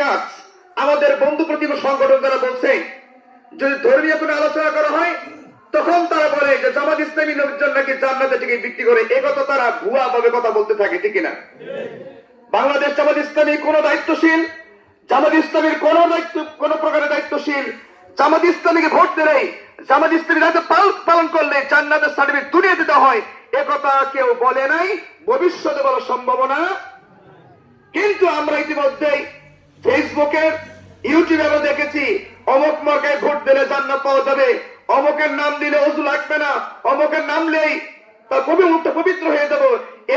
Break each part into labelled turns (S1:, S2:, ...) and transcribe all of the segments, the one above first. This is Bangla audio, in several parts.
S1: কাজ আমাদের বন্ধু প্রতিম সংগঠন যারা বলছে যদি ধর্মীয় কোনো আলোচনা করা হয় তখন তারা বলে যে জামাত ইসলামী লোকজন নাকি জান্নাতে টিকিট বিক্রি করে এ কথা তারা ভুয়া ভাবে কথা বলতে থাকে ঠিক না বাংলাদেশ জামাত ইসলামী কোন দায়িত্বশীল জামাত ইসলামীর কোন প্রকারের দায়িত্বশীল জামাত ইসলামীকে ভোট দিলে জামাত ইসলামী রাতে পালন করলে জান্নাতের সার্টিফিকেট দুনিয়া দিতে হয় এ কথা কেউ বলে নাই ভবিষ্যতে বলার সম্ভাবনা কিন্তু আমরা ইতিমধ্যেই ফেসবুকে ইউটিউবে আমরা দেখেছি অমুক মার্কায় ভোট দিলে জান্নাত পাওয়া যাবে অমুকের নাম দিলে ওযু লাগবে না অমুকের নাম নেই তার পবিত্র হয়ে যাব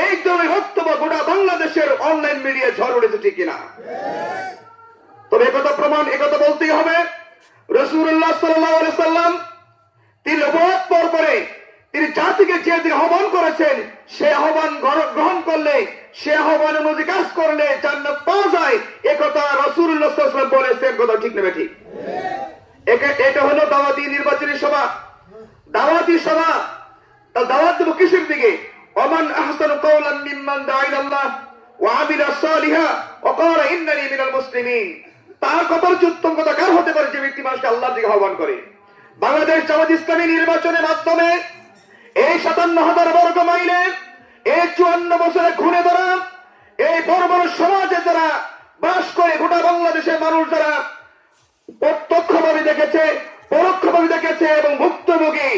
S1: এই ধরনের বক্তব্য গোটা বাংলাদেশের অনলাইন মিডিয়া ঝড় উঠেছে ঠিক কিনা তবে একথা প্রমাণ একথা বলতেই হবে রাসূলুল্লাহ সাল্লাল্লাহু আলাইহি সাল্লাম তিনি নবুয়ত পর করে তিনি জাতিকে যে দিকে আহ্বান করেছেন সে আহ্বান গ্রহণ করলে সে আহ্বান অনুযায়ী কাজ করলে জান্নাত পাওয়া যায় একথা রাসূলুল্লাহ সাল্লাল্লাহু আলাইহি ওয়াসাল্লাম বলেছেন কথা ঠিক না ঠিক এটা হলো দাওয়াতি নির্বাচনী সভা দাওয়াতি সভা দাওয়াত দেব কিসের দিকে ওমান আহসানু কাওলান মিম্মান দাআ ইলাল্লাহ ওয়া আমিলা সালিহা ওয়া ক্বালা ইন্নানি মিনাল মুসলিমিন তার কথার উত্তম কথা কার হতে পারে যে ব্যক্তি মানুষকে আল্লাহর দিকে আহ্বান করে বাংলাদেশ জামাত ইসলামী নির্বাচনের মাধ্যমে এই 57,000 বর্গ মাইলে এই 54 বছরে ঘুরে ধরা এই বড় বড় সমাজে যারা বাস করে গোটা বাংলাদেশের মানুষ যারা প্রত্যক্ষভাবে দেখেছে পরোক্ষভাবে দেখেছে এবং ভুক্তভোগী